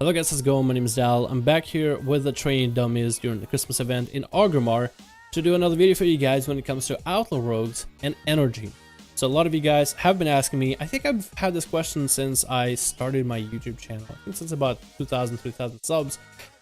Hello guys, how's it going? My name is Dal. I'm back here with the training dummies during the Christmas event in Orgrimmar to do another video for you guys when it comes to Outlaw rogues and energy. So a lot of you guys have been asking me, I think I've had this question since I started my YouTube channel. I think since about 2,000, 3,000 subs.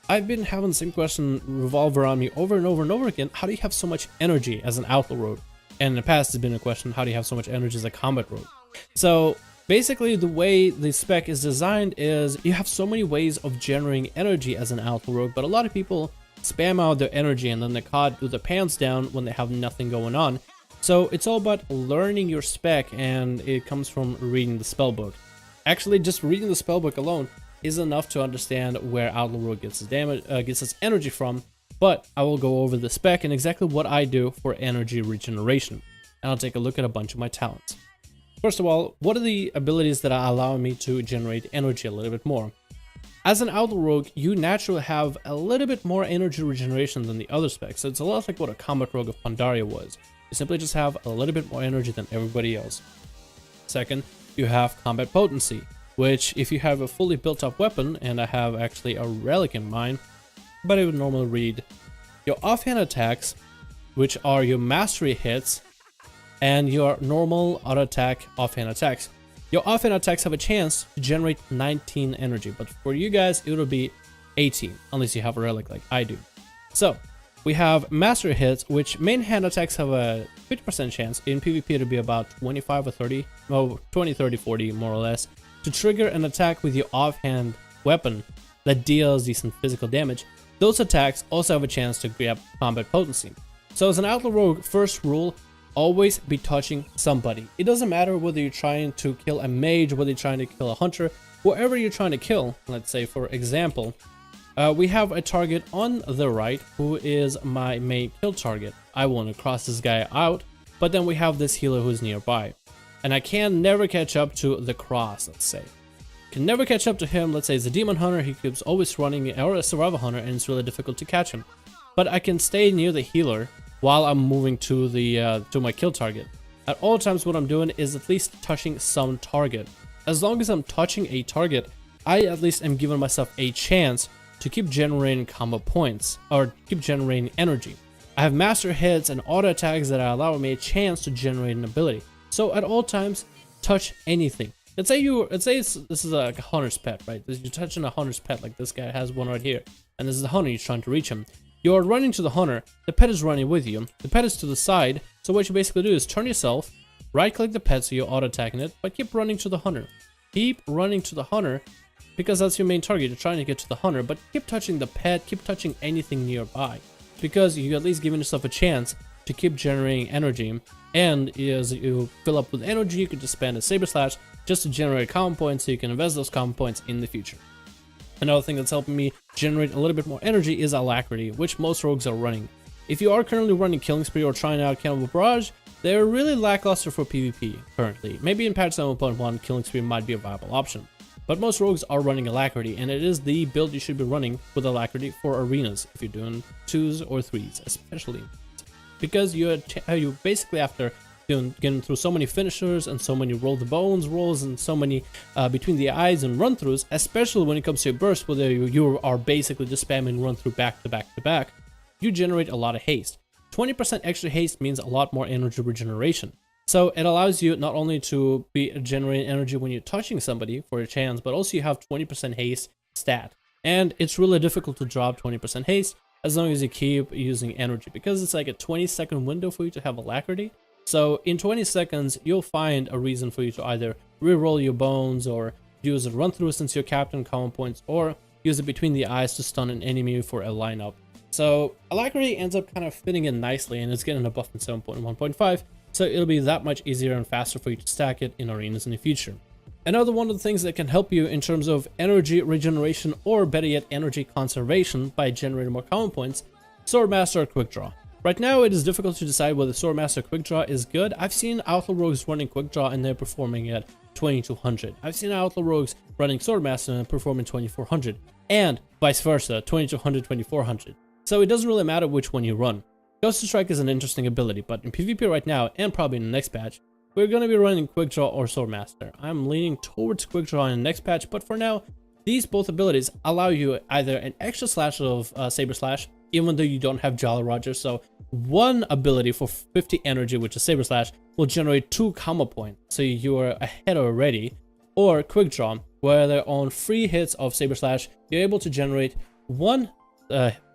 I've been having the same question revolve around me over and over and over again. How do you have so much energy as an Outlaw rogue? And in the past, it's been a question, how do you have so much energy as a combat rogue? So basically, the way the spec is designed is you have so many ways of generating energy as an Outlaw rogue, but a lot of people spam out their energy and then they're caught with their pants down when they have nothing going on. So it's all about learning your spec, and it comes from reading the spellbook. Actually, just reading the spellbook alone is enough to understand where Outlaw rogue gets its damage, gets its energy from. But I will go over the spec and exactly what I do for energy regeneration, and I'll take a look at a bunch of my talents. First of all, what are the abilities that are allowing me to generate energy a little bit more? As an Outlaw rogue, you naturally have a little bit more energy regeneration than the other specs. So it's a lot like what a combat rogue of Pandaria was. You simply just have a little bit more energy than everybody else. Second, you have combat potency, which if you have a fully built up weapon, and I have actually a relic in mine, but it would normally read your offhand attacks, which are your mastery hits, and your normal auto attack offhand attacks. Your offhand attacks have a chance to generate 19 energy, but for you guys it will be 18 unless you have a relic like I do. So we have mastery hits, which main hand attacks have a 50% chance. In PvP it'll be about 25 or 30, well 20, 30, 40 more or less, to trigger an attack with your offhand weapon that deals decent physical damage. Those attacks also have a chance to grab combat potency. So as an Outlaw rogue, first rule, always be touching somebody. It doesn't matter whether you're trying to kill a mage, whether you're trying to kill a hunter, whoever you're trying to kill. Let's say, for example, we have a target on the right who is my main kill target. I want to cross this guy out, but then we have this healer who's nearby, and I can never catch up to the cross, let's say. Can never catch up to him. Let's say it's a demon hunter, he keeps always running, or a survival hunter, and it's really difficult to catch him. But I can stay near the healer while I'm moving to the to my kill target. At all times, what I'm doing is at least touching some target. As long as I'm touching a target, I at least am giving myself a chance to keep generating combo points, or keep generating energy. I have master hits and auto attacks that are allowing me a chance to generate an ability. So at all times, touch anything. Let's say this is like a hunter's pet, right? You're touching a hunter's pet, like this guy has one right here, and this is the hunter, you're trying to reach him. You're running to the hunter, the pet is running with you, the pet is to the side, so what you basically do is turn yourself, right click the pet so you're auto attacking it, but keep running to the hunter. Keep running to the hunter, because that's your main target, you're trying to get to the hunter, but keep touching the pet, keep touching anything nearby, because you're at least giving yourself a chance to keep generating energy, and as you fill up with energy, you can just spend a saber slash just to generate common points so you can invest those common points in the future. Another thing that's helping me generate a little bit more energy is Alacrity, which most rogues are running. If you are currently running Killing Spree or trying out Cannibal Barrage, they're really lackluster for PvP currently. Maybe in patch 7.1, Killing Spree might be a viable option. But most rogues are running Alacrity, and it is the build you should be running with Alacrity for arenas, if you're doing 2s or 3s especially. Because you basically, after getting through so many finishers and so many roll the bones rolls and so many between the eyes and run throughs, especially when it comes to a burst where you are basically just spamming run through back to back to back, you generate a lot of haste. 20% extra haste means a lot more energy regeneration. So it allows you not only to be generating energy when you're touching somebody for a chance, but also you have 20% haste stat. And it's really difficult to drop 20% haste as long as you keep using energy, because it's like a 20-second window for you to have Alacrity. So in 20 seconds, you'll find a reason for you to either reroll your bones, or use a run through since you're captain common points, or use it between the eyes to stun an enemy for a lineup. So Alacrity ends up kind of fitting in nicely, and it's getting a buff in 7.1.5, so it'll be that much easier and faster for you to stack it in arenas in the future. Another one of the things that can help you in terms of energy regeneration, or better yet energy conservation by generating more common points, Swordmaster or Quick Draw. Right now, it is difficult to decide whether Swordmaster Quick Draw is good. I've seen Outlaw rogues running Quick Draw and they're performing at 2200. I've seen Outlaw rogues running Swordmaster and performing 2400. And vice versa, 2200, 2400. So it doesn't really matter which one you run. Ghost to Strike is an interesting ability, but in PvP right now, and probably in the next patch, we're going to be running Quick Draw or Swordmaster. I'm leaning towards Quick Draw in the next patch, but for now, these both abilities allow you either an extra slash of Saber Slash, even though you don't have Jolly Roger. So one ability for 50 energy, which is Saber Slash, will generate 2 combo points, so you are ahead already. Or Quick Draw, where they're on 3 hits of Saber Slash, you're able to generate 1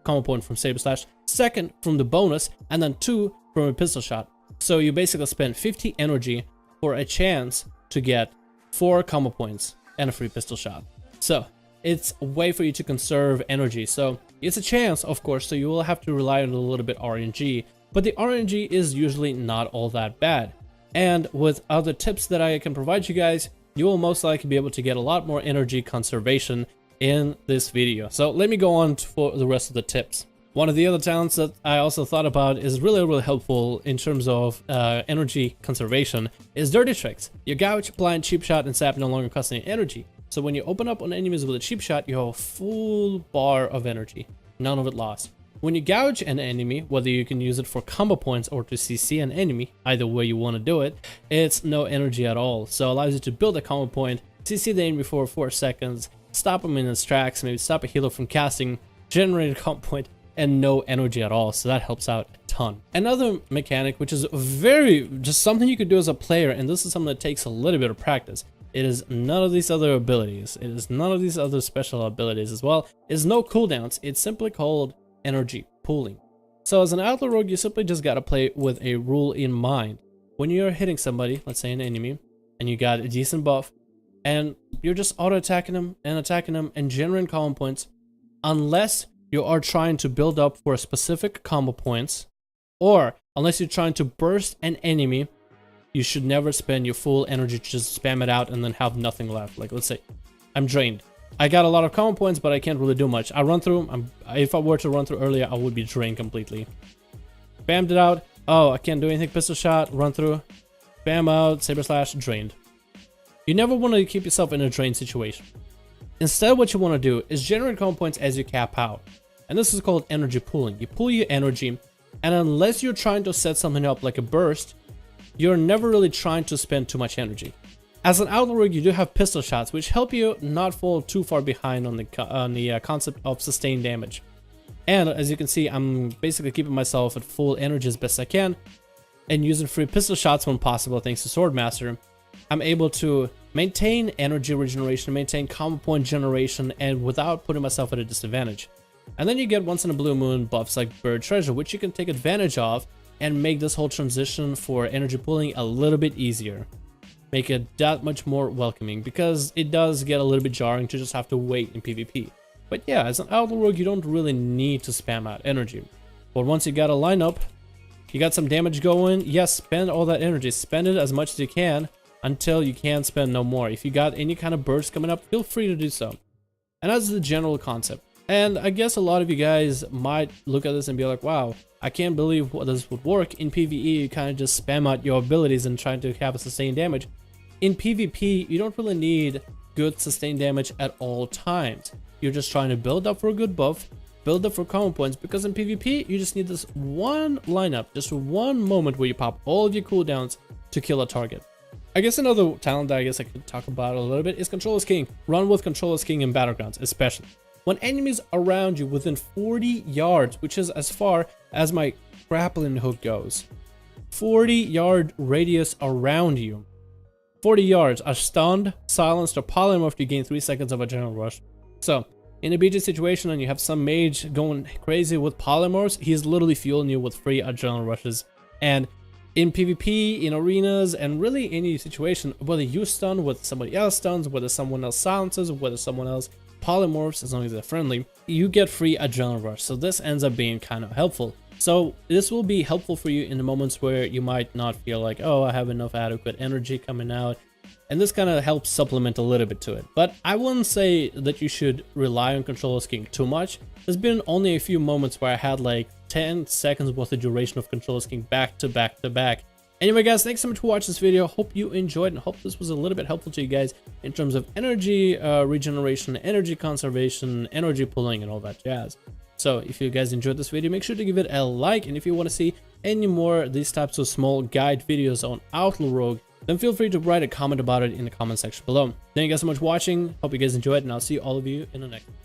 combo point from Saber Slash, 2nd from the bonus, and then 2 from a pistol shot. So you basically spend 50 energy for a chance to get 4 combo points and a free pistol shot. So it's a way for you to conserve energy. So it's a chance, of course, so you will have to rely on a little bit RNG, but the RNG is usually not all that bad. And with other tips that I can provide you guys, you will most likely be able to get a lot more energy conservation in this video. So let me go on for the rest of the tips. One of the other talents that I also thought about is really helpful in terms of energy conservation is Dirty Tricks. Your Gouge, Blind, Cheap Shot, and Sap no longer cost any energy. So when you open up on enemies with a Cheap Shot, you have a full bar of energy, none of it lost. When you gouge an enemy, whether you can use it for combo points or to CC an enemy, either way you want to do it, it's no energy at all. So it allows you to build a combo point, CC the enemy for 4 seconds, stop him in his tracks, maybe stop a healer from casting, generate a combo point, and no energy at all. So that helps out a ton. Another mechanic, which is just something you could do as a player, and this is something that takes a little bit of practice. It is none of these other abilities. It is none of these other special abilities as well. It's no cooldowns. It's simply called energy pooling. So as an Outlaw Rogue, you simply just gotta play with a rule in mind. When you're hitting somebody, let's say an enemy, and you got a decent buff, and you're just auto-attacking them and generating combo points, unless you are trying to build up for specific combo points, or unless you're trying to burst an enemy, you should never spend your full energy to just spam it out and then have nothing left. Like, let's say I'm drained. I got a lot of combo points, but I can't really do much. I run through, if I were to run through earlier, I would be drained completely. Spammed it out. Oh, I can't do anything. Pistol shot, run through, spam out, Saber Slash, drained. You never want to keep yourself in a drained situation. Instead, what you want to do is generate combo points as you cap out. And this is called energy pooling. You pool your energy, and unless you're trying to set something up like a burst, you're never really trying to spend too much energy. As an Outlaw Rogue, you do have pistol shots, which help you not fall too far behind on the concept of sustained damage. And as you can see, I'm basically keeping myself at full energy as best I can, and using free pistol shots when possible thanks to Swordmaster. I'm able to maintain energy regeneration, maintain combo point generation, and without putting myself at a disadvantage. And then you get once in a blue moon buffs like Bird Treasure, which you can take advantage of and make this whole transition for energy pooling a little bit easier. Make it that much more welcoming, because it does get a little bit jarring to just have to wait in PvP. But yeah, as an Outlaw Rogue, you don't really need to spam out energy. But once you got a lineup, you got some damage going, yes, spend all that energy. Spend it as much as you can until you can't spend no more. If you got any kind of burst coming up, feel free to do so. And that's the general concept. And I guess a lot of you guys might look at this and be like, wow, I can't believe this would work. In PvE, you kind of just spam out your abilities and trying to have a sustained damage. In PvP, you don't really need good sustained damage at all times. You're just trying to build up for a good buff, build up for combo points, because in PvP, you just need this one lineup, just one moment where you pop all of your cooldowns to kill a target. I guess another talent that I guess I could talk about a little bit is Control as King. Run with Control as King in Battlegrounds, especially. When enemies around you within 40 yards, which is as far as my grappling hook goes, 40-yard radius around you, 40 yards are stunned, silenced, or polymorphed, you gain 3 seconds of adrenaline rush. So, in a BG situation and you have some mage going crazy with polymorphs, he's literally fueling you with free adrenaline rushes. And in PvP, in arenas, and really any situation, whether you stun, whether somebody else stuns, whether someone else silences, whether someone else polymorphs, as long as they're friendly, you get free adrenaline rush. So this ends up being kind of helpful. So this will be helpful for you in the moments where you might not feel like, oh, I have enough adequate energy coming out. And this kind of helps supplement a little bit to it. But I wouldn't say that you should rely on Control as King too much. There's been only a few moments where I had like 10 seconds worth of duration of Control as King back to back to back. Anyway guys, thanks so much for watching this video. Hope you enjoyed and hope this was a little bit helpful to you guys in terms of energy regeneration, energy conservation, energy pulling, and all that jazz. So if you guys enjoyed this video, make sure to give it a like, and if you want to see any more of these types of small guide videos on Outlaw Rogue, then feel free to write a comment about it in the comment section below. Thank you guys so much for watching. Hope you guys enjoyed, and I'll see all of you in the next one.